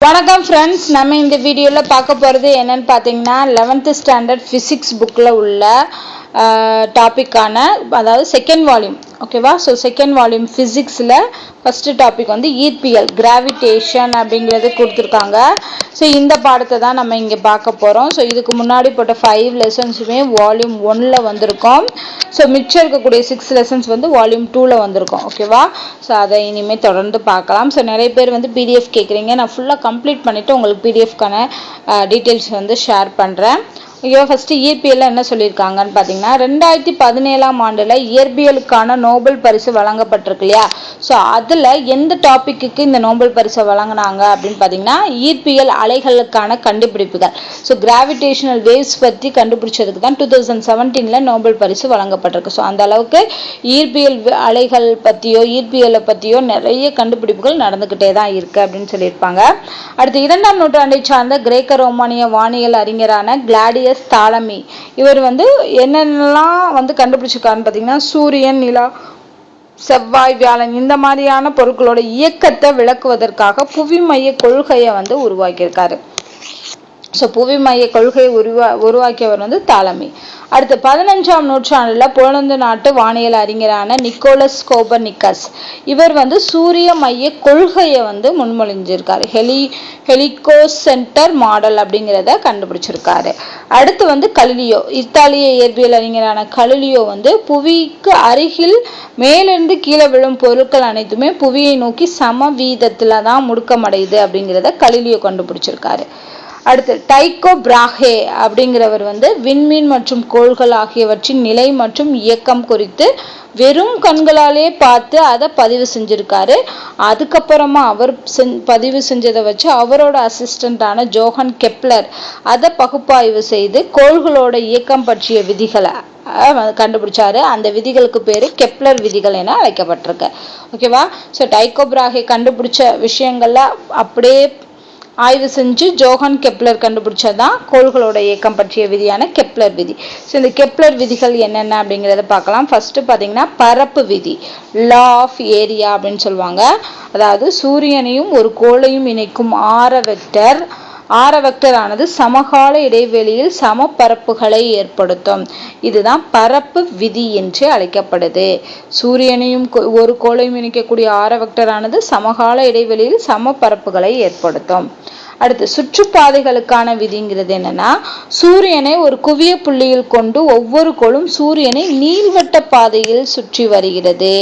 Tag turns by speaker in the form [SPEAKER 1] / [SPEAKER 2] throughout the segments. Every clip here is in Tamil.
[SPEAKER 1] வணக்கம் ஃப்ரெண்ட்ஸ், நம்ம இந்த வீடியோவில் பார்க்க போகிறது என்னன்னு பார்த்தீங்கன்னா 11th ஸ்டாண்டர்ட் ஃபிசிக்ஸ் புக்கில் உள்ள டாப்பிக்கான, அதாவது செகண்ட் வால்யூம். ஓகேவா? ஸோ செகண்ட் வால்யூம் ஃபிசிக்ஸில் ஃபஸ்ட்டு டாபிக் வந்து ஈர்ப்பியல், கிராவிடேஷன் அப்படிங்கிறது கொடுத்துருக்காங்க. ஸோ இந்த பாடத்தை தான் நம்ம இங்கே பார்க்க போகிறோம். ஸோ இதுக்கு முன்னாடி போட்ட 5 லெசன்ஸுமே வால்யூம் 1ல் வந்திருக்கோம். ஸோ மிச்சம் இருக்கக்கூடிய 6 லெசன்ஸ் வந்து வால்யூம் 2ல் வந்திருக்கோம். ஓகேவா? ஸோ அதை இனிமேல் தொடர்ந்து பார்க்கலாம். ஸோ நிறைய பேர் வந்து பிடிஎஃப் கேட்குறீங்க. நான் ஃபுல்லாக கம்ப்ளீட் பண்ணிவிட்டு உங்களுக்கு பிடிஎஃப்கான டீட்டெயில்ஸ் வந்து ஷேர் பண்ணுறேன். ஐயோ, ஃபஸ்ட்டு இயற்பியலில் என்ன சொல்லியிருக்காங்கன்னு பார்த்தீங்கன்னா 2017ஆம் ஆண்டில் இயற்பியலுக்கான நோபல் பரிசு வழங்கப்பட்டிருக்கு இல்லையா? ஸோ அதில் எந்த டாப்பிக்கு இந்த நோபல் பரிசை வழங்கினாங்க அப்படின்னு பார்த்தீங்கன்னா ஈர்ப்பியல் அலைகளுக்கான கண்டுபிடிப்புகள். ஸோ கிராவிடேஷனல் வேவ்ஸ் பற்றி கண்டுபிடிச்சதுக்கு தான் 2017 நோபல் பரிசு வழங்கப்பட்டிருக்கு. ஸோ அந்த அளவுக்கு ஈர்ப்பியல் அலைகள் பற்றியோ ஈர்ப்பியலை பற்றியோ நிறைய கண்டுபிடிப்புகள் நடந்துக்கிட்டே தான் இருக்குது அப்படின்னு சொல்லியிருப்பாங்க. அடுத்து 2ஆம் நூற்றாண்டை சார்ந்த கிரேக்க ரோமானிய வானியல் அறிஞரான கிளாடியஸ் தாலமி, இவர் வந்து என்னென்னலாம் வந்து கண்டுபிடிச்சிருக்காருன்னு பார்த்தீங்கன்னா சூரியன், நிலா, செவ்வாய், வியாழன் இந்த மாதிரியான பொருட்களோட இயக்கத்தை விளக்குவதற்காக புவி மைய கொள்கையை வந்து உருவாக்கியிருக்காரு. ஸோ புவி மைய கொள்கையை உருவாக்கியவர் வந்து தாலமி. அடுத்து 15ஆம் நூற்றாண்டில் போலந்து நாட்டு வானியல் அறிஞரான நிக்கோலஸ் கோபர்னிக்கஸ், இவர் வந்து சூரிய மைய கொள்கையை வந்து முன்மொழிஞ்சிருக்காரு. ஹெலிகோசென்டர் மாடல் அப்படிங்கிறத கண்டுபிடிச்சிருக்காரு. அடுத்து வந்து கலிலியோ, இத்தாலிய இயற்பியல் அறிஞரான கலிலியோ வந்து புவிக்கு அருகில் மேலிருந்து கீழே விழும் பொருட்கள் அனைத்துமே புவியை நோக்கி சம வீதத்தில் தான் முடுக்கமடையுது அப்படிங்கிறத கலிலியோ கண்டுபிடிச்சிருக்காரு. அடுத்து டைக்கோ பிராஹே அப்படிங்கிறவர் வந்து விண்மீன் மற்றும் கோள்கள் ஆகியவற்றின் நிலை மற்றும் இயக்கம் குறித்து வெறும் கண்களாலே பார்த்து அதை பதிவு செஞ்சிருக்காரு. அதுக்கப்புறமா அவர் பதிவு செஞ்சதை வச்சு அவரோட அசிஸ்டண்டான ஜோஹன் கெப்லர் அதை பகுப்பாய்வு செய்து கோள்களோட இயக்கம் பற்றிய விதிகளை கண்டுபிடிச்சாரு. அந்த விதிகளுக்கு பேரு கெப்லர் விதிகள் என அழைக்கப்பட்டிருக்கு. ஓகேவா? ஸோ டைக்கோ பிராஹே கண்டுபிடிச்ச விஷயங்கள்ல அப்படியே ஆய்வு செஞ்சு ஜோஹன் கெப்லர் கண்டுபிடிச்சதான் கோள்களோட இயக்கம் பற்றிய விதியான கெப்லர் விதி. ஸோ இந்த கெப்லர் விதிகள் என்னென்ன அப்படிங்கிறத பார்க்கலாம். ஃபர்ஸ்ட் பார்த்தீங்கன்னா பரப்பு விதி, லா ஆஃப் ஏரியா அப்படின்னு சொல்லுவாங்க. அதாவது சூரியனையும் ஒரு கோளையும் இணைக்கும் ஆர வெக்டர் ஆனது சமகால இடைவெளியில் சம பரப்புகளை ஏற்படுத்தும். இதுதான் பரப்பு விதி என்று அழைக்கப்படுது. சூரியனையும் ஒரு கோளையும் இணைக்கக்கூடிய ஆர வெக்டர் ஆனது சமகால இடைவெளியில் சம பரப்புகளை ஏற்படுத்தும். அடுத்து சுற்றுப்பாதைகளுக்கான விதிங்கிறது என்னன்னா, சூரியனை ஒரு குவிய புள்ளியில் கொண்டு ஒவ்வொரு கோளும் சூரியனை நீள்வட்ட பாதையில் சுற்றி வருகிறது.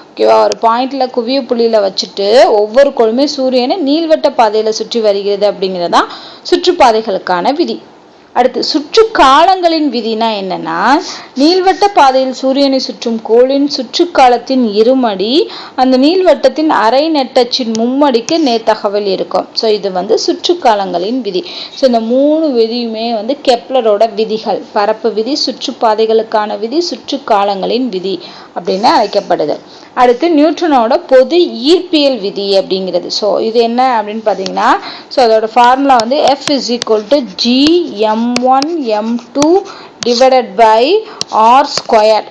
[SPEAKER 1] ஓகேவா? ஒரு பாயிண்ட்ல குவிய புள்ளியில வச்சுட்டு ஒவ்வொரு கோளுமே சூரியனை நீள்வட்ட பாதையில சுற்றி வருகிறது அப்படிங்கிறதா சுற்றுப்பாதைகளுக்கான விதி. அடுத்து சுற்று காலங்களின் விதினா என்னன்னா, நீள்வட்ட பாதையில் சூரியனை சுற்றும் கோளின் சுற்று காலத்தின் இருமடி அந்த நீள்வட்டத்தின் அரை நெட்டச்சின் மும்மடிக்கு நேர்த்தகவல் இருக்கும். ஸோ இது வந்து சுற்று காலங்களின் விதி. ஸோ இந்த 3 விதியுமே வந்து கெப்லரோட விதிகள். பரப்பு விதி, சுற்றுப்பாதைகளுக்கான விதி, சுற்று காலங்களின் விதி அப்படின்னு அழைக்கப்படுது. அடுத்து நியூட்டனோட பொது ஈர்ப்பியல் விதி அப்படிங்கிறது. ஸோ இது என்ன அப்படின்னு பார்த்தீங்கன்னா, ஸோ அதோட ஃபார்முலா வந்து F = Gm1m2 / r².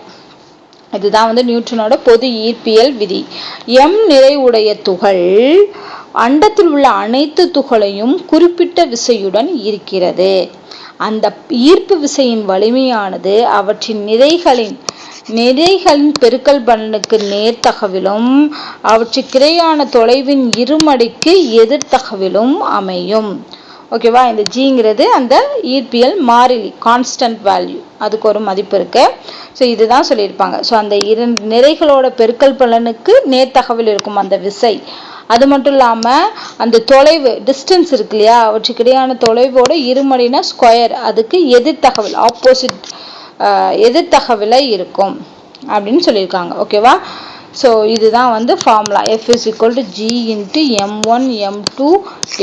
[SPEAKER 1] இதுதான் வந்து நியூட்டனோட பொது ஈர்ப்பியல் விதி. m நிறைவுடைய துகள் அண்டத்தில் உள்ள அனைத்து துகளையும் குறிப்பிட்ட விசையுடன் ஈர்க்கிறது. அந்த ஈர்ப்பு விசையின் வலிமையானது அவற்றின் நிறைகளின் பெருக்கல் பலனுக்கு நேர்த்தகவிலும் அவற்றுக்கிடையான தொலைவின் இருமடிக்கு எதிர்த்தகவிலும் அமையும். ஓகேவா? இந்த ஜிங்கிறது அந்த ஈர்ப்பியல் மாறிலி, கான்ஸ்டன்ட் வேல்யூ, அதுக்கு ஒரு மதிப்பு இருக்கு. ஸோ இதுதான் சொல்லியிருப்பாங்க. ஸோ அந்த 2 நிறைகளோட பெருக்கல் பலனுக்கு நேர்த்தகவில் இருக்கும் அந்த விசை. அது மட்டும் இல்லாமல் அந்த தொலைவு, டிஸ்டன்ஸ் இருக்கு இல்லையா, அவற்றுக்கிடையான தொலைவோட இருமடினா ஸ்கொயர், அதுக்கு எதிர்த்தகவல், ஆப்போசிட் எதிர்த்தகவில் இருக்கும் அப்படின்னு சொல்லியிருக்காங்க. ஓகேவா? ஸோ இதுதான் வந்து ஃபார்முலா F = Gm1m2 /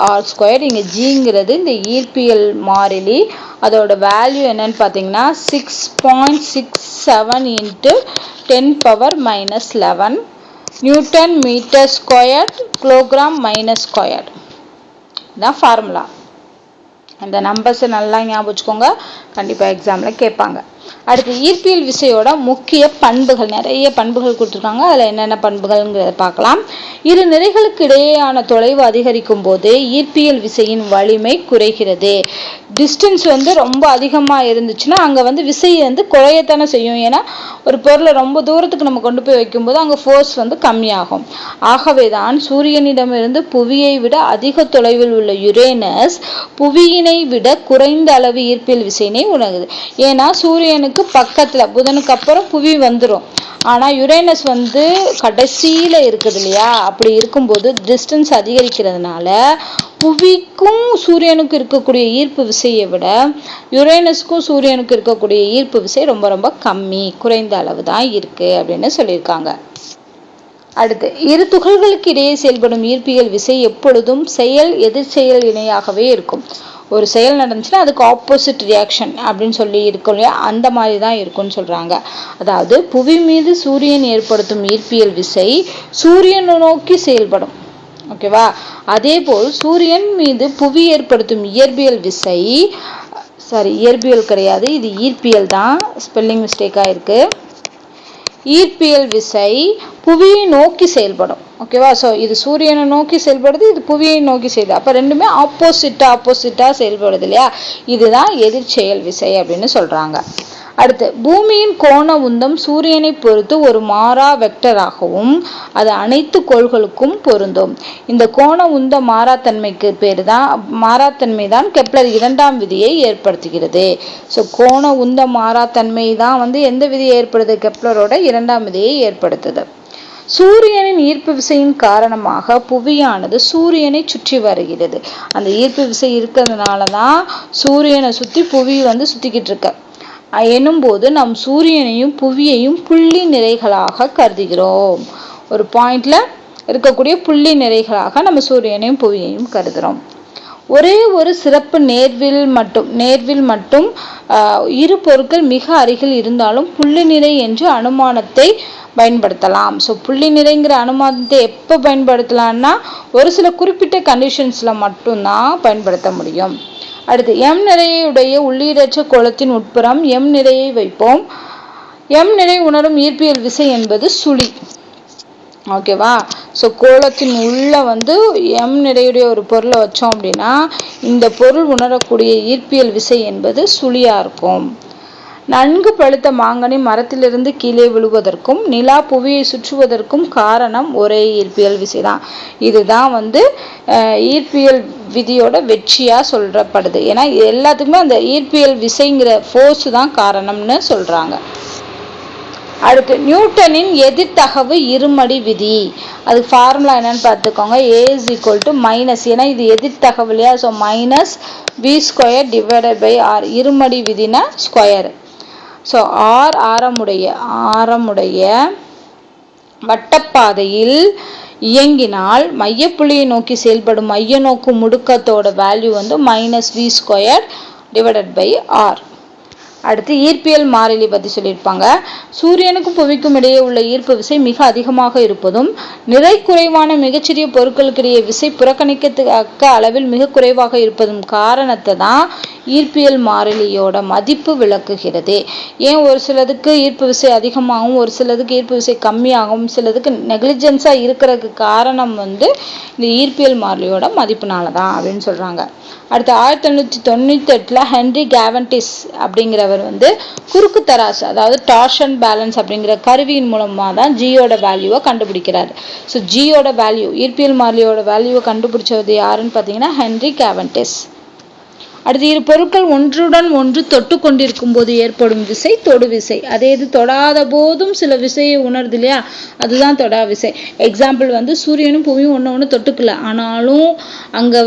[SPEAKER 1] r². இங்கே ஜிங்கிறது இந்த ஈர்ப்பியல் மாறிலி. அதோட வேல்யூ என்னன்னு பார்த்தீங்கன்னா 6.67 × 10⁻⁻11 newton metre square kilogram minus square. இதுதான் ஃபார்முலா. இந்த நம்பர்ஸை நல்லா ஞாபகம் வச்சுக்கோங்க, கண்டிப்பாக எக்ஸாமில் கேட்பாங்க. அடுத்து ஈர்ப்பியல் விசையோட முக்கிய பண்புகள், நிறைய பண்புகள் கொடுத்துருக்காங்க. அதில் என்னென்ன பண்புகள்ங்கிறத பார்க்கலாம். இரு நிறைகளுக்கு இடையேயான தொலைவு அதிகரிக்கும் போது ஈர்ப்பியல் விசையின் வலிமை குறைகிறது. டிஸ்டன்ஸ் ரொம்ப அதிகமாக இருந்துச்சுன்னா அங்கே விசை குறையத்தானே செய்யும். ஏன்னா ஒரு பொருளை ரொம்ப தூரத்துக்கு நம்ம கொண்டு போய் வைக்கும்போது அங்கே ஃபோர்ஸ் கம்மியாகும். ஆகவேதான் சூரியனிடமிருந்து புவியை விட அதிக தொலைவில் உள்ள யுரேனஸ் புவியினை விட குறைந்த அளவு ஈர்ப்பியல் விசையினை உணருது. ஏன்னா சூரியனுக்கு பக்கத்துல புதனுக்கு அப்புறம் புவி வந்துடும். ஆனா யுரேனஸ் கடைசியில இருக்குது இல்லையா, அப்படி இருக்கும்போது டிஸ்டன்ஸ் அதிகரிக்கிறதுனால புவிக்கும் சூரியனுக்கு இருக்கக்கூடிய ஈர்ப்பு விசையை விட யுரேனஸ்க்கும் சூரியனுக்கு இருக்கக்கூடிய ஈர்ப்பு விசை ரொம்ப ரொம்ப கம்மி, குறைந்த அளவு தான் இருக்கு அப்படின்னு சொல்லியிருக்காங்க. அடுத்து இரு துகள்களுக்கு இடையே செயல்படும் ஈர்ப்பியல் விசை எப்பொழுதும் செயல் எதிர் செயல் இணையாகவே இருக்கும். ஒரு செயல் நடந்துச்சுன்னா அதுக்கு ஆப்போசிட் ரியாக்ஷன் அப்படின்னு சொல்லி இருக்கும் இல்லையா, அந்த மாதிரி தான் இருக்கும்னு சொல்றாங்க. அதாவது புவி மீது சூரியன் ஏற்படுத்தும் ஈர்ப்பியல் விசை சூரியனை நோக்கி செயல்படும். ஓகேவா? அதே போல் சூரியன் மீது புவி ஏற்படுத்தும் இயற்பியல் விசை, இயற்பியல் கிடையாது, இது ஈர்ப்பியல் தான், ஸ்பெல்லிங் மிஸ்டேக்கா இருக்கு. ஈர்ப்பியல் விசை புவியை நோக்கி செயல்படும். ஓகேவா? ஸோ இது சூரியனை நோக்கி செயல்படுது, இது புவியை நோக்கி செயல்படுது. அப்போ ரெண்டுமே ஆப்போசிட்டா செயல்படுது இல்லையா, இதுதான் எதிர் செயல் விசை அப்படின்னு சொல்றாங்க. அடுத்து பூமியின் கோண உந்தம் சூரியனை பொறுத்து ஒரு மாறா வெக்டராகவும் அது அனைத்து கோள்களுக்கும் பொருந்தும். இந்த கோண உந்த மாறாத்தன்மைக்கு மாறாத்தன்மை தான் கெப்லர் இரண்டாம் விதியை ஏற்படுத்துகிறது. ஸோ கோண உந்த மாறாத்தன்மை தான் எந்த விதியை ஏற்படுது, கெப்லரோட இரண்டாம் விதியை ஏற்படுத்துது. சூரியனின் ஈர்ப்பு விசையின் காரணமாக புவியானது சூரியனை சுற்றி வருகிறது. அந்த ஈர்ப்பு விசை இருக்கிறதுனாலதான் சூரியனை சுத்தி புவி சுத்திக்கிட்டு இருக்க எனும்போது நம் சூரியனையும் புவியையும் புள்ளி நிறைகளாக கருதுகிறோம். ஒரு பாயிண்ட்ல இருக்கக்கூடிய புள்ளி நிறைகளாக நம்ம சூரியனையும் புவியையும் கருதுறோம். ஒரே ஒரு சிறப்பு நேர்வில் மட்டும் இரு பொருட்கள் மிக அருகில் இருந்தாலும் புள்ளி நிறை என்று அனுமானத்தை பயன்படுத்தலாம். ஸோ புள்ளி நிறைங்கிற அனுமானத்தை எப்போ பயன்படுத்தலாம்னா ஒரு சில குறிப்பிட்ட கண்டிஷன்ஸ்ல மட்டும்தான் பயன்படுத்த முடியும். அடுத்து எம் நிறையுடைய உள்ளீடற்ற கோளத்தின் உட்புறம் எம் நிறையை வைப்போம். எம் நிறை உணரும் ஈர்ப்பியல் விசை என்பது சுழி. ஓகேவா? ஸோ கோளத்தின் உள்ள எம் நிறையுடைய ஒரு பொருளை வச்சோம் அப்படின்னா இந்த பொருள் உணரக்கூடிய ஈர்ப்பியல் விசை என்பது சுழியா இருக்கும். நன்கு பழுத்த மாங்கனி மரத்திலிருந்து கீழே விழுவதற்கும் நிலா புவியை சுற்றுவதற்கும் காரணம் ஒரே ஈர்ப்பியல் விசைதான். இதுதான் ஈர்ப்பியல் விதியோட வெற்றியா சொல்லப்படுது. ஏன்னா எல்லாத்துக்குமே அந்த ஈர்ப்பியல் விசைங்கிற ஃபோர்ஸ் தான் காரணம்னு சொல்றாங்க. அடுத்து நியூட்டனின் எதிர்த்தகவு இருமடி விதி. அது ஃபார்முலா என்னன்னு பார்த்துக்கோங்க. A = ஏன்னா இது எதிர்த்தகவு இல்லையா, ஸோ -v²/r. இருமடி விதினா ஸ்கொயர். ஸோ ஆரமுடைய வட்டப்பாதையில் இயங்கினால் மையப்புள்ளியை நோக்கி செயல்படும் மைய நோக்கு முடுக்கத்தோட வேல்யூ -v²/r. அடுத்து ஈர்ப்பியல் மாறிலி பற்றி சொல்லியிருப்பாங்க. சூரியனுக்கும் புவிக்கும் இடையே உள்ள ஈர்ப்பு விசை மிக அதிகமாக இருப்பதும் நிறை குறைவான மிகச்சிறிய பொருட்களுக்கிடையே விசை புறக்கணிக்கத்தக்க அளவில் மிக குறைவாக இருப்பதும் காரணத்தை தான் ஈர்ப்பியல் மாறிலியோட மதிப்பு விளக்குகிறது. ஏன் ஒரு சிலதுக்கு ஈர்ப்பு விசை அதிகமாகவும் ஒரு சிலதுக்கு ஈர்ப்பு விசை கம்மியாகவும் சிலதுக்கு நெக்லிஜென்ஸா இருக்கிறதுக்கு காரணம் இந்த ஈர்ப்பியல் மாறிலியோட மதிப்புனால தான் அப்படின்னு சொல்றாங்க. அடுத்து 1898 ஹென்றி கேவன்டிஸ் அப்படிங்கிறவர் குறுக்கு தராசு, அதாவது டார்ஷன் பேலன்ஸ் அப்படிங்கிற கருவியின் மூலமா தான் ஜியோட வேல்யூவை கண்டுபிடிக்கிறார். ஸோ ஜியோட வேல்யூ, ஈர்ப்பியல் மாறிலியோட வேல்யூவை கண்டுபிடிச்சது யாருன்னு பார்த்தீங்கன்னா ஹென்றி கேவன்டிஸ். அடுத்து இரு பொருட்கள் ஒன்றுடன் ஒன்று தொட்டு கொண்டிருக்கும் போது ஏற்படும் விசை தொடு விசை. அதே இது தொடாத போதும் சில விசையை உணருது இல்லையா, அதுதான் தொடா விசை. எக்ஸாம்பிள் சூரியனும் புவியும் ஒன்று தொட்டுக்கல, ஆனாலும் அங்க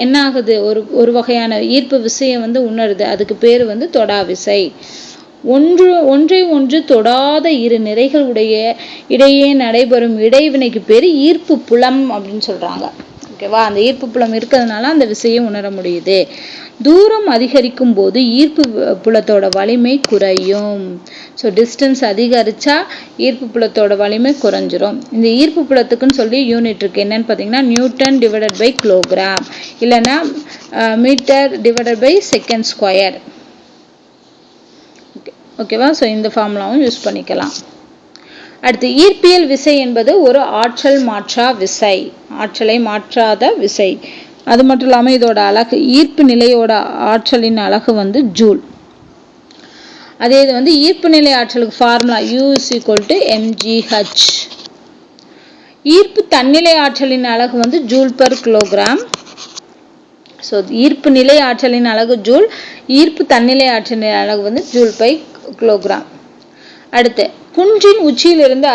[SPEAKER 1] என்ன ஆகுது, ஒரு வகையான ஈர்ப்பு விசையை உணருது. அதுக்கு பேரு தொடா விசை. ஒன்றை ஒன்று தொடாத இரு நிறைகள் இடையே நடைபெறும் இடைவினைக்கு பேரு ஈர்ப்பு புலம் அப்படின்னு சொல்றாங்க. ஓகேவா? அந்த ஈர்ப்பு புலம் இருக்கிறதுனால அந்த விசையை உணர முடியுது. தூரம் அதிகரிக்கும் போது ஈர்ப்பு புலத்தோட வலிமை குறையும். ஸோ டிஸ்டன்ஸ் அதிகரிச்சா ஈர்ப்பு புலத்தோட வலிமை குறைஞ்சிரும். இந்த ஈர்ப்பு புலத்துக்குன்னு சொல்லி யூனிட் இருக்கு. என்னன்னு பார்த்தீங்கன்னா Newton/கிலோகிராம் இல்லைன்னா மீட்டர்/செகண்ட் ஸ்கொயர். ஓகேவா? ஸோ இந்த ஃபார்முலாவும் யூஸ் பண்ணிக்கலாம். அடுத்து ஈர்ப்பியல் விசை என்பது ஒரு ஆற்றல் மாற்றா விசை, ஆற்றலை மாற்றாத விசை. அது மட்டும் இல்லாமல் இதோட அலகு, ஈர்ப்பு நிலையோட ஆற்றலின் அலகு வந்து ஜூல். அதே இது வந்து ஈர்ப்பு நிலை ஆற்றலுக்கு ஃபார்முலா U = mgh. ஈர்ப்பு தன்னிலை ஆற்றலின் அலகு வந்து ஜூல் பெர் கிலோகிராம். ஸோ ஈர்ப்பு நிலை ஆற்றலின் அலகு ஜூல், ஈர்ப்பு தன்னிலை ஆற்றலின் அலகு வந்து ஜூல் பை கிலோகிராம். அடுத்து குன்றின் உச்சியிலிருந்து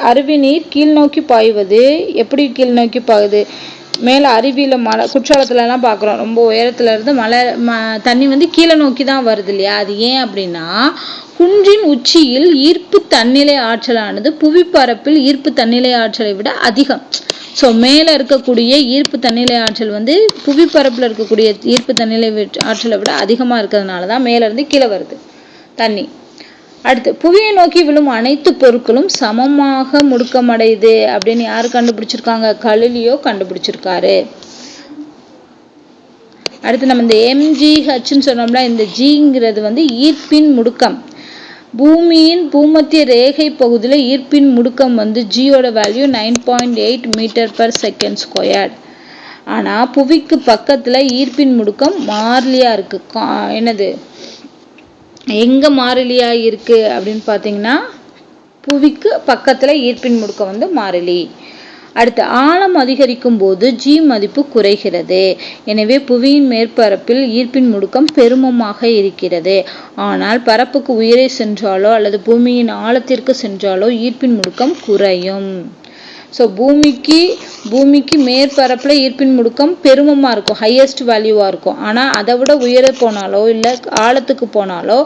[SPEAKER 1] அருவி நீர் கீழ் நோக்கி பாய்வது. எப்படி கீழ் நோக்கி பாயுது? மேலே அருவியில் மலை குற்றாலத்துலலாம் பார்க்குறோம், ரொம்ப உயரத்துல இருந்து தண்ணி வந்து கீழே நோக்கி தான் வருது இல்லையா? அது ஏன் அப்படின்னா குன்றின் உச்சியில் ஈர்ப்பு தன்னிலை ஆற்றலானது புவிப்பரப்பில் ஈர்ப்பு தன்னிலை ஆற்றலை விட அதிகம். ஸோ மேலே இருக்கக்கூடிய ஈர்ப்பு தன்னிலை ஆற்றல் வந்து புவிப்பரப்பில் இருக்கக்கூடிய ஈர்ப்பு தன்னிலை ஆற்றலை விட அதிகமாக இருக்கிறதுனால தான் மேலேருந்து கீழே வருது தண்ணி. அடுத்து புவியை நோக்கி விழும் அனைத்து பொருட்களும் சமமாக முடுக்கமடையுது அப்படின்னு யாரு கண்டுபிடிச்சிருக்காங்க? கலிலியோ கண்டுபிடிச்சிருக்காரு. அடுத்து நம்ம இந்த mgh சொன்னோம்னா, இந்த ஜிங்கிறது வந்து ஈர்ப்பின் முடுக்கம். பூமியின் பூமத்திய ரேகை பகுதியில் ஈர்ப்பின் முடுக்கம் வந்து ஜியோட வேல்யூ 9.8 m/s². ஆனால் புவிக்கு பக்கத்தில் ஈர்ப்பின் முடுக்கம் மாறிலியா இருக்கு. என்னது எங்க மாறிலியா இருக்கு அப்படின்னு பார்த்தீங்கன்னா, புவிக்கு பக்கத்தில் ஈர்ப்பின் முடுக்கம் வந்து மாறிலி. அடுத்து ஆழம் அதிகரிக்கும் போது ஜி மதிப்பு குறைகிறது. எனவே புவியின் மேற்பரப்பில் ஈர்ப்பின் முடுக்கம் பெருமமாக இருக்கிறது. ஆனால் பரப்புக்கு உயரே சென்றாலோ அல்லது பூமியின் ஆழத்திற்கு சென்றாலோ ஈர்ப்பின் முடுக்கம் குறையும். ஸோ பூமிக்கு மேற்பரப்பில் ஈர்ப்பின் முடுக்கம் பெருமமாக இருக்கும், ஹையஸ்ட் வேல்யூவாக இருக்கும். ஆனால் அதை விட உயர போனாலோ இல்லை ஆழத்துக்கு போனாலோ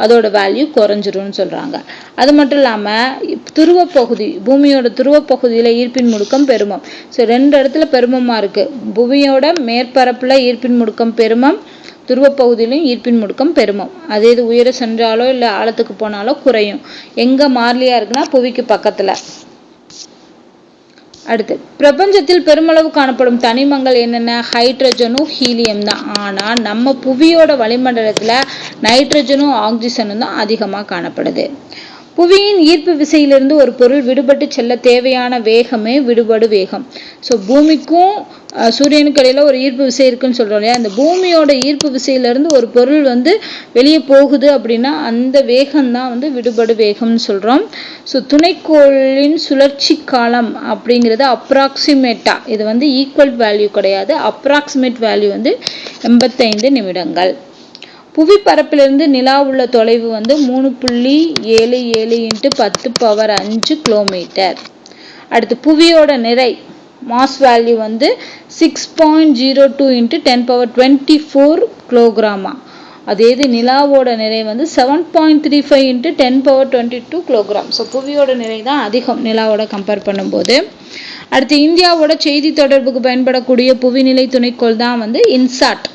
[SPEAKER 1] அதோட வேல்யூ குறைஞ்சிரும்னு சொல்கிறாங்க. அது மட்டும் இல்லாமல் துருவப்பகுதி, பூமியோட துருவப்பகுதியில் ஈர்ப்பின் முடுக்கம் பெருமம். ஸோ 2 இடத்துல பெருமமாக இருக்குது. பூமியோட மேற்பரப்பில் ஈர்ப்பின் முடுக்கம் பெருமம், துருவப்பகுதியிலும் ஈர்ப்பின் முடுக்கம் பெருமம். அதே இது உயர சென்றாலோ இல்லை ஆழத்துக்கு போனாலோ குறையும். எங்கே மாறிலியாக இருக்குன்னா புவிக்கு பக்கத்தில். அடுத்து பிரபஞ்சத்தில் பெருமளவு காணப்படும் தனிமங்கள் என்னென்ன? ஹைட்ரஜனும் ஹீலியம் தான். ஆனால் நம்ம புவியோட வளிமண்டலத்தில் நைட்ரஜனும் ஆக்சிஜனும் தான் அதிகமாக காணப்படுது. புவியின் ஈர்ப்பு விசையிலிருந்து ஒரு பொருள் விடுபட்டு செல்ல தேவையான வேகமே விடுபடு வேகம். ஸோ பூமிக்கும் சூரியனுக்கு இடையில ஒரு ஈர்ப்பு விசை இருக்குன்னு சொல்றோம் இல்லையா? அந்த பூமியோட ஈர்ப்பு விசையிலிருந்து ஒரு பொருள் வந்து வெளியே போகுது அப்படின்னா அந்த வேகம்தான் வந்து விடுபடு வேகம்னு சொல்றோம். ஸோ துணைக்கோளின் சுழற்சி காலம் அப்படிங்கிறது அப்ராக்சிமேட்டா, இது வந்து ஈக்குவல் வேல்யூ கிடையாது, அப்ராக்சிமேட் வேல்யூ வந்து 85 நிமிடங்கள். புவி பரப்பிலிருந்து நிலா உள்ள தொலைவு வந்து 3.77 × 10⁵ கிலோமீட்டர். அடுத்து புவியோட நிறை மாஸ் வேல்யூ வந்து 6.02 × 10⁻24 கிலோகிராமா. அதே இது நிலாவோட நிறை வந்து 7.35 × 10⁻22 கிலோகிராம். ஸோ புவியோட நிறை தான் அதிகம் நிலாவோட கம்பேர் பண்ணும்போது. அடுத்து இந்தியாவோட செய்தி தொடர்புக்கு பயன்படக்கூடிய புவிநிலை துணைக்கோள் தான் வந்து இன்சாட்.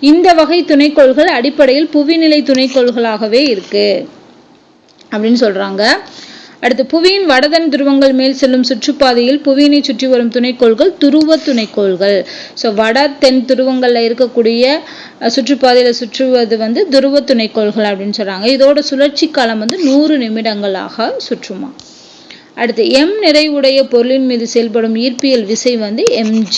[SPEAKER 1] இந்த வகை துணைக்கோள்கள் அடிப்படையில் புவிநிலை துணைக்கோள்களாகவே இருக்கு அப்படின்னு சொல்றாங்க. அடுத்து புவியின் வடதன் துருவங்கள் மேல் செல்லும் சுற்றுப்பாதையில் புவியினை சுற்றி வரும் துணைக்கோள்கள் துருவ துணைக்கோள்கள். ஸோ வட தென் துருவங்கள்ல இருக்கக்கூடிய சுற்றுப்பாதையில சுற்றுவது வந்து துருவ துணைக்கோள்கள் அப்படின்னு சொல்றாங்க. இதோட சுழற்சி காலம் வந்து 100 நிமிடங்களாக சுற்றுமா. அடுத்து நிறைவுடைய பொருளின் மீது செயல்படும் ஈர்ப்பியல் விசை வந்து mg.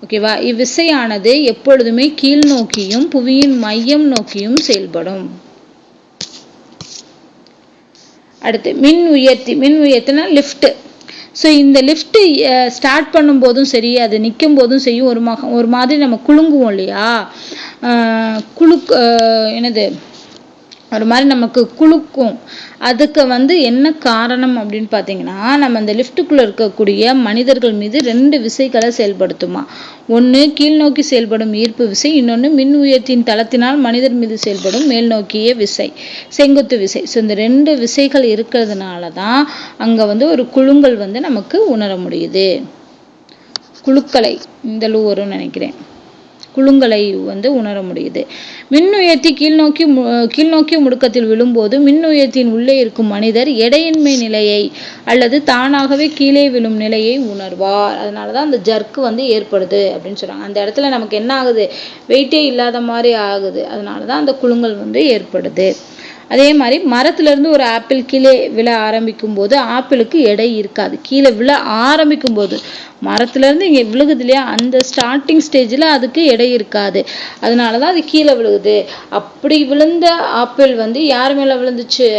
[SPEAKER 1] ஓகேவா? இவ்விசையானது எப்பொழுதுமே கீழ் நோக்கியும் புவியின் மையம் நோக்கியும் செயல்படும். அடுத்து மின் உயர்த்தினா லிஃப்ட். ஸோ இந்த லிஃப்ட் ஸ்டார்ட் பண்ணும் போதும் சரி, அது நிற்கும் போதும் சரி, ஒரு மாதிரி நம்ம குலுங்குவோம் இல்லையா? என்னது ஒரு மாதிரி நமக்கு குலுக்கும். அதுக்கு வந்து என்ன காரணம் அப்படின்னு பார்த்தீங்கன்னா, நம்ம அந்த லிஃப்ட்டுக்குள்ளே இருக்கக்கூடிய மனிதர்கள் மீது 2 விசைகளை செயல்படுத்துமா. ஒன்று கீழ் நோக்கி செயல்படும் ஈர்ப்பு விசை, இன்னொன்று மின் உயர்த்தின் தளத்தினால் மனிதர் மீது செயல்படும் மேல் நோக்கிய விசை, செங்குத்து விசை. ஸோ இந்த 2 விசைகள் இருக்கிறதுனால தான் அங்கே வந்து ஒரு குலுங்கல் வந்து நமக்கு உணர முடியுது. குழுக்களை இந்த வரும்னு நினைக்கிறேன், குலுங்கலை வந்து உணர முடியுது. மின்னுயர்த்தி கீழ்நோக்கி முடுக்கத்தில் விழும்போது மின்னுயர்த்தியின் உள்ளே இருக்கும் மனிதர் எடையின்மை நிலையை அல்லது தானாகவே கீழே விழும் நிலையை உணர்வார். அதனாலதான் அந்த ஜர்க்கு வந்து ஏற்படுது அப்படின்னு சொல்றாங்க. அந்த இடத்துல நமக்கு என்ன ஆகுது? வெயிட்டே இல்லாத மாதிரி ஆகுது. அதனாலதான் அந்த குலுங்கல் வந்து ஏற்படுது. அதே மாதிரி மரத்திலிருந்து ஒரு ஆப்பிள் கீழே விழ ஆரம்பிக்கும் போது ஆப்பிளுக்கு எடை இருக்காது. கீழே விழ ஆரம்பிக்கும் போது மரத்திலிருந்து இங்கே விழுகுது இல்லையா, அந்த ஸ்டார்டிங் ஸ்டேஜில் அதுக்கு எடை இருக்காது. அதனாலதான் அது கீழே விழுகுது. அப்படி விழுந்த ஆப்பிள் வந்து யார் மேல விழுந்துச்சு?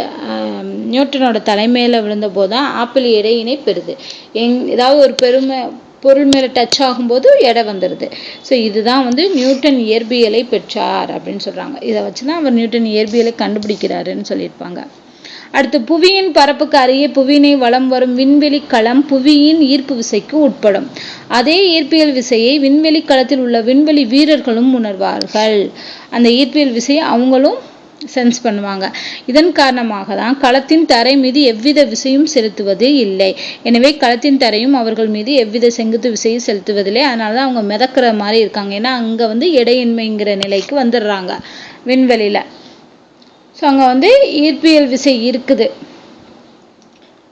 [SPEAKER 1] நியூட்டனோட தலைமையில விழுந்த போதுதான் ஆப்பிள் எடையினை பெறுது. ஏதாவது ஒரு பொருள் மேல டச் ஆகும்போது எடை வந்துடுது. ஸோ இதுதான் வந்து நியூட்டன் இயற்பியலை பெற்றார் அப்படின்னு சொல்றாங்க. இதை வச்சுதான் அவர் நியூட்டன் இயற்பியலை கண்டுபிடிக்கிறாருன்னு சொல்லியிருப்பாங்க. அடுத்து, புவியின் பரப்புக்கு அருகே புவியினை வலம் வரும் விண்வெளி களம் புவியின் ஈர்ப்பு விசைக்கு உட்படும். அதே ஈர்ப்பியல் விசையை விண்வெளி களத்தில் உள்ள விண்வெளி வீரர்களும் உணர்வார்கள். அந்த ஈர்ப்பியல் விசையை அவங்களும் சென்ஸ் பண்ணுவாங்க. இதன் காரணமாக தான் களத்தின் தரை மீது எவ்வித விசையும் செலுத்துவது இல்லை. எனவே களத்தின் தரையும் அவர்கள் மீது எவ்வித செங்குத்து விசையும் செலுத்துவதில்லை. அதனாலதான் அவங்க மிதக்கிற மாதிரி இருக்காங்க. ஏன்னா அங்க வந்து எடையின்மைங்கிற நிலைக்கு வந்துடுறாங்க விண்வெளியில. ஸோ அங்கே வந்து ஈர்ப்பியல் விசை இருக்குது.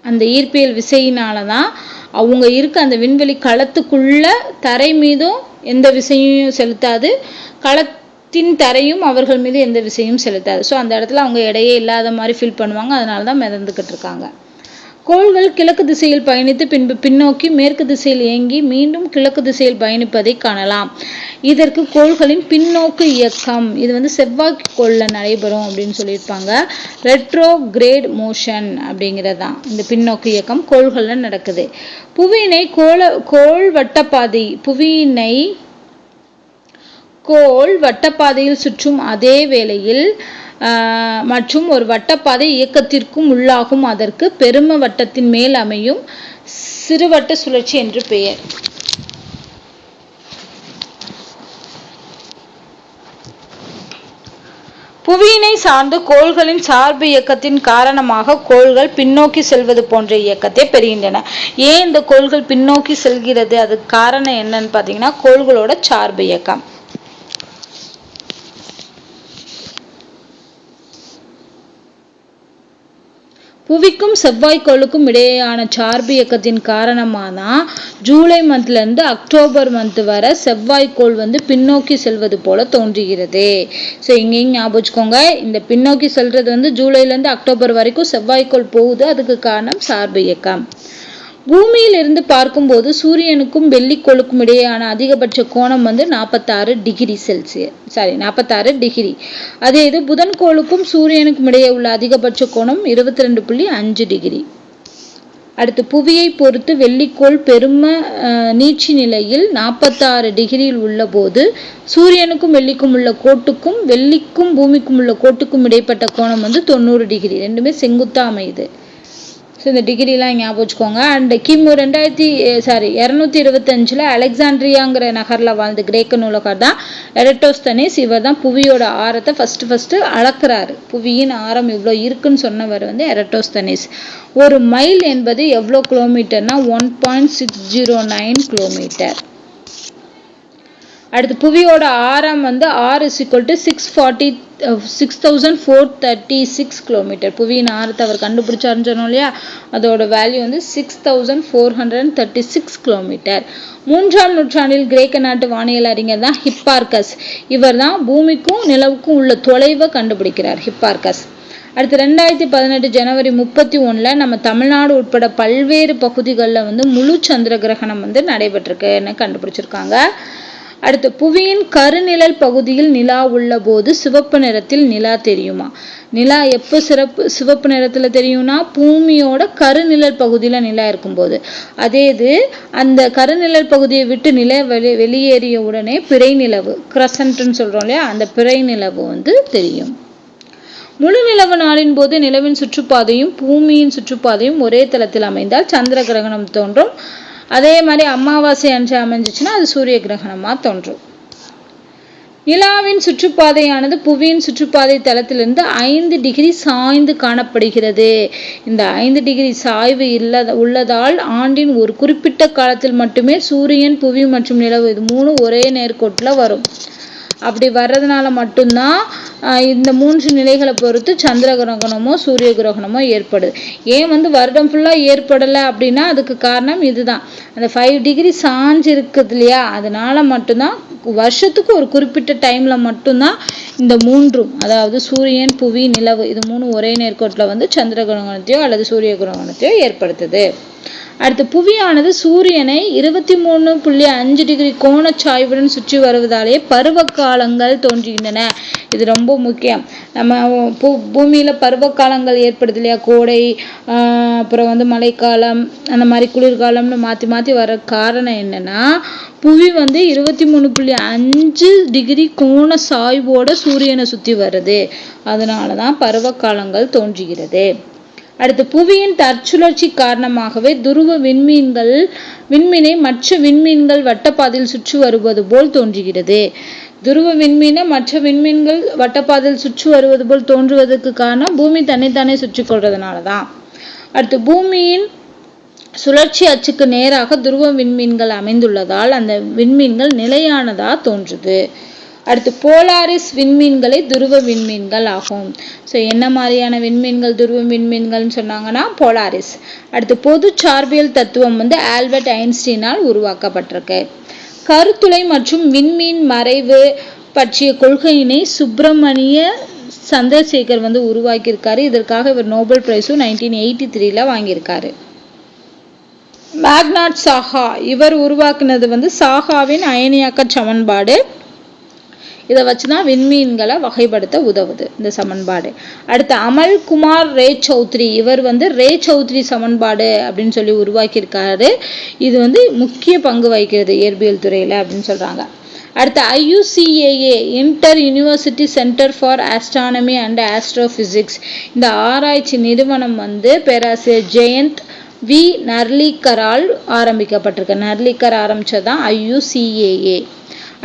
[SPEAKER 1] அந்த ஈர்ப்பியல் விசையினாலதான் அவங்க இருக்க அந்த விண்வெளி களத்துக்குள்ள தரை மீதும் எந்த விசையும் செலுத்தாது, களத்தின் தரையும் அவர்கள் மீது எந்த விசையும் செலுத்தாது. ஸோ அந்த இடத்துல அவங்க எடையே இல்லாத மாதிரி ஃபீல் பண்ணுவாங்க. அதனாலதான் மிதந்துக்கிட்டு இருக்காங்க. கோள்கள் கிழக்கு திசையில் பயணித்து பின்பு பின்னோக்கி மேற்கு திசையில் இயங்கி மீண்டும் கிழக்கு திசையில் பயணிப்பதை காணலாம். இதற்கு கோள்களின் பின்னோக்கு இயக்கம், இது வந்து செவ்வாய்க்கோள்ல நடைபெறும் அப்படின்னு சொல்லியிருப்பாங்க. ரெட்ரோகிரேட் மோஷன் அப்படிங்கிறதான் இந்த பின்னோக்கு இயக்கம் கோள்கள்ல நடக்குது. புவியினை கோள் வட்டப்பாதையில் சுற்றும் அதே வேளையில் மற்றும் ஒரு வட்டப்பாதை இயக்கத்திற்கும் உள்ளாகும் அதற்கு பெரும வட்டத்தின் மேல் அமையும் சிறுவட்ட சுழற்சி என்று பெயர். புவியினை சார்ந்து கோள்களின் சார்பு இயக்கத்தின் காரணமாக கோள்கள் பின்னோக்கி செல்வது போன்ற இயக்கத்தை பெறுகின்றன. ஏன் இந்த கோள்கள் பின்னோக்கி செல்கிறது? அதுக்கு காரணம் என்னன்னு பாத்தீங்கன்னா கோள்களோட சார்பு இயக்கம். புவிக்கும் செவ்வாய்க்கோளுக்கும் இடையேயான சார்பு இயக்கத்தின் காரணமாதான் ஜூலை மந்த்ல இருந்து அக்டோபர் மந்த் வரை செவ்வாய்க்கோள் வந்து பின்னோக்கி செல்வது போல தோன்றுகிறது. ஸோ இங்கேயும் ஞாபகம் வச்சுக்கோங்க, இந்த பின்னோக்கி செல்றது வந்து ஜூலைல இருந்து அக்டோபர் வரைக்கும் செவ்வாய்க்கோள் போகுது. அதுக்கு காரணம் சார்பு இயக்கம். பூமியில் இருந்து பார்க்கும்போது சூரியனுக்கும் வெள்ளிக்கோளுக்கும் இடையேயான அதிகபட்ச கோணம் வந்து 46 டிகிரி. அதே இது புதன்கோளுக்கும் சூரியனுக்கும் இடையே உள்ள அதிகபட்ச கோணம் 22.5 டிகிரி. அடுத்து, புவியை பொறுத்து வெள்ளிக்கோள் பெரும நீட்சி நிலையில் 46 டிகிரியில் உள்ள போது சூரியனுக்கும் வெள்ளிக்கும் உள்ள கோட்டுக்கும் வெள்ளிக்கும் பூமிக்கும் உள்ள கோட்டுக்கும் இடைப்பட்ட கோணம் வந்து 90 டிகிரி. ரெண்டுமே செங்குத்தா அமையுது. ஸோ இந்த டிகிரிலாம் ஞாபகம் வச்சுக்கோங்க. அண்ட் கிமு 225 அலெக்சாண்ட்ரியாங்கிற நகரில் வாழ்ந்த கிரேக்க நூலகர் தான் எரட்டோஸ்தனீஸ். இவர் தான் புவியோட ஆரத்தை ஃபர்ஸ்ட் அளக்குறாரு. புவியின் ஆரம் இவ்வளோ இருக்குன்னு சொன்னவர் வந்து எரட்டோஸ்தனீஸ். ஒரு மைல் என்பது எவ்வளோ கிலோமீட்டர்னா 1.609 கிலோமீட்டர். அடுத்து, புவியோட ஆரம் வந்து R = 6,436 கிலோமீட்டர். புவியின் ஆரத்தை அவர் கண்டுபிடிச்சாருன்னு சொன்னோம் இல்லையா, அதோட வேல்யூ வந்து 6,436 கிலோமீட்டர். 3ஆம் நூற்றாண்டில் கிரேக்க நாட்டு வானியல் அறிஞர் தான் ஹிப்பார்கஸ். இவர் தான் பூமிக்கும் நிலவுக்கும் உள்ள தொலைவை கண்டுபிடிக்கிறார், ஹிப்பார்கஸ். அடுத்து 2018 ஜனவரி 31 நம்ம தமிழ்நாடு உட்பட பல்வேறு பகுதிகளில் வந்து முழு சந்திர கிரகணம் வந்து நடைபெற்றிருக்குன்னு கண்டுபிடிச்சிருக்காங்க. அடுத்து, புவியின் கருநிழல் பகுதியில் நிலா உள்ள போது சிவப்பு நிறத்தில் நிலா தெரியுமா? நிலா எப்போ சிவப்பு நிறத்துல தெரியும்னா பூமியோட கருநிழல் பகுதியில நிலா இருக்கும்போது. அதே இது அந்த கருநிழல் பகுதியை விட்டு நிலா வெளியேறிய உடனே பிறை நிலவு, கிரசன்ட்னு சொல்றோம் இல்லையா, அந்த பிறை நிலவு வந்து தெரியும். முழு நிலவு நாளின் போது நிலவின் சுற்றுப்பாதையும் பூமியின் சுற்றுப்பாதையும் ஒரே தளத்தில் அமைந்தால் சந்திர கிரகணம் தோன்றும். அதே மாதிரி அமாவாசை அன்று அமைஞ்சிச்சுன்னா அது சூரிய கிரகணமா தோன்றும். நிலாவின் சுற்றுப்பாதையானது புவியின் சுற்றுப்பாதை தளத்திலிருந்து 5 டிகிரி சாய்ந்து காணப்படுகிறது. இந்த 5 டிகிரி சாய்வு உள்ளதால் ஆண்டின் ஒரு குறிப்பிட்ட காலத்தில் மட்டுமே சூரியன், புவி மற்றும் நிலவு இது 3 ஒரே நேர்கோட்டுல வரும். அப்படி வர்றதுனால மட்டும்தான் இந்த 3 நிலைகளை பொறுத்து சந்திர கிரகணமோ சூரிய கிரகணமோ ஏற்படுது. ஏன் வந்து வருடம் ஃபுல்லா ஏற்படலை அப்படின்னா அதுக்கு காரணம் இதுதான். அந்த 5 டிகிரி சாஞ்சு இருக்குது இல்லையா, அதனால மட்டும்தான் வருஷத்துக்கு ஒரு குறிப்பிட்ட டைம்ல மட்டும்தான் இந்த மூன்றும், அதாவது சூரியன், புவி, நிலவு, இது மூணு ஒரே நேர்கோட்டில் வந்து சந்திர கிரகணத்தையோ அல்லது சூரிய கிரகணத்தையோ ஏற்படுத்துது. அடுத்து புவியானது சூரியனை 23.5 டிகிரி கோணச்சாய்வுடன் சுற்றி வருவதாலேயே பருவ காலங்கள் தோன்றுகின்றன. இது ரொம்ப முக்கியம். நம்ம பூமியில பருவ காலங்கள் ஏற்படுது இல்லையா, கோடை, அப்புறம் வந்து மழைக்காலம், அந்த மாதிரி குளிர்காலம்னு மாற்றி மாற்றி வர காரணம் என்னன்னா, புவி வந்து 23.5 டிகிரி கோண சாய்வோட சூரியனை சுற்றி வருது. அதனால தான் பருவ காலங்கள் தோன்றுகிறது. அடுத்து புவியின் தற்சுழற்சி காரணமாகவே துருவ விண்மீனை மற்ற விண்மீன்கள் வட்டப்பாதையில் சுற்றி வருவது போல் தோன்றுகிறது. துருவ விண்மீனை மற்ற விண்மீன்கள் வட்டப்பாதையில் சுற்றி வருவது போல் தோன்றுவதற்கு காரணம் பூமி தன்னைத்தானே சுற்றி கொள்றதுனால தான். அடுத்து பூமியின் சுழற்சி அச்சுக்கு நேராக துருவ விண்மீன்கள் அமைந்துள்ளதால் அந்த விண்மீன்கள் நிலையானதா தோன்றுது. அடுத்து போலாரிஸ் விண்மீன்களை துருவ விண்மீன்கள் ஆகும். ஸோ என்ன மாதிரியான விண்மீன்கள் துருவ விண்மீன்கள்னு சொன்னாங்கன்னா போலாரிஸ். அடுத்து பொது சார்பியல் தத்துவம் வந்து ஆல்பர்ட் ஐன்ஸ்டீனால் உருவாக்கப்பட்டிருக்கு. கருத்துளை மற்றும் விண்மீன் மறைவு பற்றிய கொள்கையினை சுப்பிரமணிய சந்திரசேகர் வந்து உருவாக்கியிருக்காரு. இதற்காக இவர் நோபல் பிரைஸும் 1983 வாங்கியிருக்காரு. மேக்னாட் சாஹா இவர் உருவாக்குனது வந்து சாஹாவின் அயனியாக்க சமன்பாடு. இதை வச்சுதான் விண்மீன்களை வகைப்படுத்த உதவுது இந்த சமன்பாடு. அடுத்து அமல் குமார் ரே சௌத்ரி இவர் வந்து ரே சௌத்ரி சமன்பாடு அப்படின்னு சொல்லி உருவாக்கியிருக்காரு. இது வந்து முக்கிய பங்கு வகிக்கிறது இயற்பியல் துறையில அப்படின்னு சொல்றாங்க. அடுத்து IUCAA inter university centre for astronomy and astrophysics, இந்த ஆராய்ச்சி நிறுவனம் வந்து பேராசிரியர் ஜெயந்த் வி நர்லிக்கரால் ஆரம்பிக்கப்பட்டிருக்கு. நர்லிக்கர் ஆரம்பிச்சதான் IUCAA.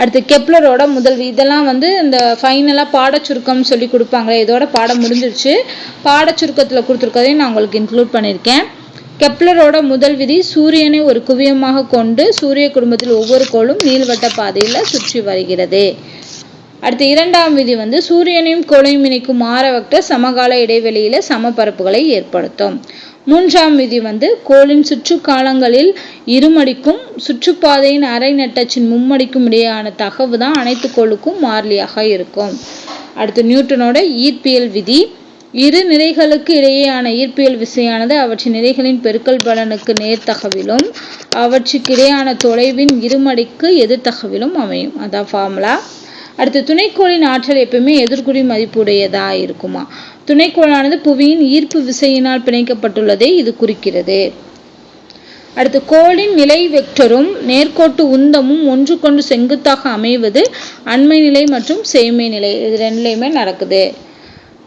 [SPEAKER 1] அடுத்து கெப்லரோட முதல் இதெல்லாம் வந்து இந்த ஃபைனலாக பாடச்சுருக்கம்னு சொல்லி கொடுப்பாங்களே, இதோட பாடம் முடிஞ்சிருச்சு. பாடச்சுருக்கத்தில் கொடுத்துருக்கதையும் நான் உங்களுக்கு இன்க்ளூட் பண்ணியிருக்கேன். கெப்லரோட முதல் விதி சூரியனை ஒரு குவியமாக கொண்டு சூரிய குடும்பத்தில் ஒவ்வொரு கோளும் நீள்வட்ட பாதையில் சுற்றி வருகிறது. அடுத்து இரண்டாம் விதி வந்து சூரியனையும் கோளையும் இணைக்கும் ஆர வெக்டர் சமகால இடைவெளியில சமபரப்புகளை ஏற்படுத்தும். மூன்றாம் விதி வந்து கோளின் சுற்று காலங்களில் இருமடிக்கும் சுற்றுப்பாதையின் அரை நெட்டச்சின் மும்மடிக்கும் இடையேயான தகவு தான் அனைத்து கோளுக்கும் மாறிலியாக இருக்கும். அடுத்து நியூட்டனோட ஈர்ப்பியல் விதி, இரு நிறைகளுக்கு இடையேயான ஈர்ப்பியல் விசையானது அவற்றின் நிறைகளின் பெருக்கல் பலனுக்கு நேர்த்தகவிலும் அவற்றுக்கு இடையான தொலைவின் இருமடிக்கு எதிர்த்தகவிலும் அமையும். அதான் ஃபார்முலா. அடுத்து துணைக்கோளின் ஆற்றல் எப்பவுமே எதிர்குறி மதிப்புடையதா இருக்குமா. துணைக்கோளானது புவியின் ஈர்ப்பு விசையினால் பிணைக்கப்பட்டுள்ளதை இது குறிக்கிறது. அடுத்து கோளின் நிலை வெக்டரும் நேர்கோட்டு உந்தமும் ஒன்றுக்கொன்று செங்குத்தாக அமைவது அண்மை நிலை மற்றும் சேய்மை நிலை, இது ரெண்டுலையுமே நடக்குது.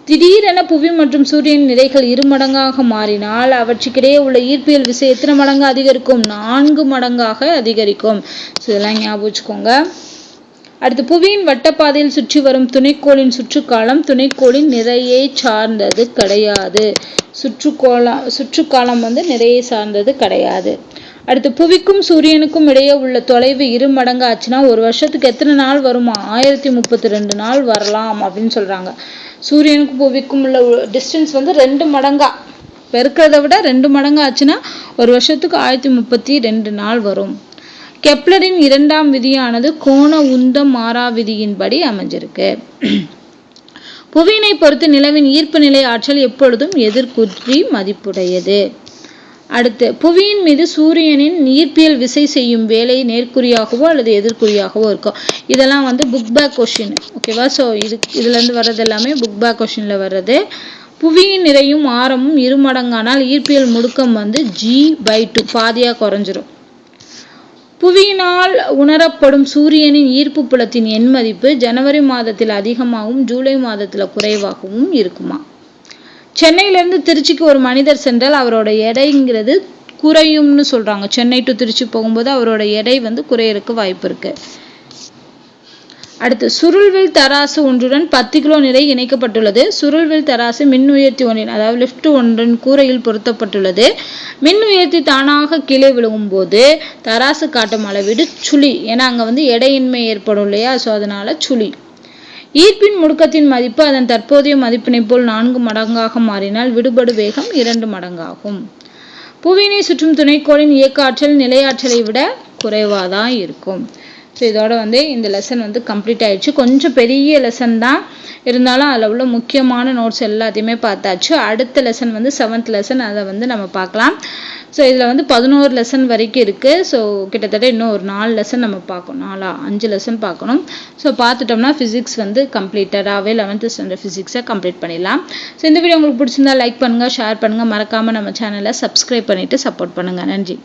[SPEAKER 1] திடீரென புவி மற்றும் சூரியன் நிறைகள் இருமடங்காக மாறினால் அவற்றுக்கிடையே உள்ள ஈர்ப்பியல் விசை எத்தனை மடங்கு அதிகரிக்கும்? 4 மடங்காக அதிகரிக்கும். இதெல்லாம் ஞாபகம் வச்சுக்கோங்க. அடுத்து புவியின் வட்டப்பாதையில் சுற்றி வரும் துணைக்கோளின் சுற்றுக்காலம் துணைக்கோளின் நிறையை சார்ந்தது கிடையாது. சுற்றுக்காலம் வந்து நிறையை சார்ந்தது கிடையாது. அடுத்து புவிக்கும் சூரியனுக்கும் இடையே உள்ள தொலைவு 2 மடங்கு ஆச்சுன்னா ஒரு வருஷத்துக்கு எத்தனை நாள் வருமா? 1032 நாள் வரலாம் அப்படின்னு சொல்றாங்க. சூரியனுக்கும் புவிக்கும் உள்ள டிஸ்டன்ஸ் வந்து 2 மடங்கா பெருக்கிறத விட 2 மடங்கு ஆச்சுன்னா ஒரு வருஷத்துக்கு 1032 நாள் வரும். கெப்லரின் இரண்டாம் விதியானது கோண உந்த மாறா விதியின்படி அமைஞ்சிருக்கு. புவியினை பொறுத்து நிலவின் ஈர்ப்பு நிலை ஆற்றல் எப்பொழுதும் எதிர்குறி மதிப்புடையது. அடுத்து புவியின் மீது சூரியனின் ஈர்ப்பியல் விசை செய்யும் வேலை நேர்குறியாகவோ அல்லது எதிர்குறியாகவோ இருக்கும். இதெல்லாம் வந்து புக் பேக் கொஸ்டின், ஓகேவா? ஸோ இதுல இருந்து வர்றது எல்லாமே புக் பேக் கொஸ்டின்ல வர்றது. புவியின் நிறையும் ஆரமும் 2 மடங்கானால் ஈர்ப்பியல் முடுக்கம் வந்து G/2 பாதியா குறைஞ்சிரும். புவியினால் உணரப்படும் சூரியனின் ஈர்ப்பு புலத்தின் எண் மதிப்பு ஜனவரி மாதத்தில் அதிகமாகவும் ஜூலை மாதத்தில் குறைவாகவும் இருக்குமா. சென்னையிலேருந்து திருச்சிக்கு ஒரு மனிதர் சென்றால் அவரோட எடைங்கிறது குறையும்னு சொல்றாங்க. சென்னை டு திருச்சி போகும்போது அவரோட எடை வந்து குறையறதுக்கு வாய்ப்பு இருக்கு. அடுத்து சுருள்வில் தராசு ஒன்றுடன் 10 கிலோ நிறை இணைக்கப்பட்டுள்ளது. சுருள்வில் தராசு மின் உயர்த்தி ஒன்றின், அதாவது லிப்ட் ஒன்றின் கூரையில் பொருத்தப்பட்டுள்ளது. மின் உயர்த்தி தானாக கீழே விழுகும் போது தராசு காட்டும் அளவீடு சுழி. ஏன்னா அங்க வந்து எடையின்மை ஏற்படும் இல்லையா, ஸோ அதனால சுழி. ஈர்ப்பின் முடுக்கத்தின் மதிப்பு அதன் தற்போதைய மதிப்பினை போல் 4 மடங்காக மாறினால் விடுபடு வேகம் 2 மடங்காகும். புவியினை சுற்றும் துணைக்கோளின் இயக்க ஆற்றல் நிலையாற்றலை விட குறைவாதான் இருக்கும். ஸோ இதோட வந்து இந்த லெசன் வந்து கம்ப்ளீட் ஆயிடுச்சு. கொஞ்சம் பெரிய லெசன் தான், இருந்தாலும் அதில் உள்ள முக்கியமான நோட்ஸ் எல்லாத்தையுமே பார்த்தாச்சு. அடுத்த லெசன் வந்து 7th லெசன், அதை வந்து நம்ம பார்க்கலாம். ஸோ இதில் வந்து 11 லெசன் வரைக்கும் இருக்குது. ஸோ கிட்டத்தட்ட இன்னும் ஒரு 4 லெசன் நம்ம பார்க்கணும், 5 லெசன் பார்க்கணும். ஸோ பார்த்துட்டோம்னா ஃபிசிக்ஸ் வந்து கம்ப்ளீட்டடாகவே 11th ஸ்டாண்டர்ட் ஃபிசிக்ஸை கம்ப்ளீட் பண்ணிடலாம். ஸோ இந்த வீடியோ உங்களுக்கு பிடிச்சிருந்தா லைக் பண்ணுங்கள், ஷேர் பண்ணுங்கள், மறக்காமல் நம்ம சேனலை சப்ஸ்கிரைப் பண்ணிவிட்டு சப்போர்ட் பண்ணுங்கள். நன்றி.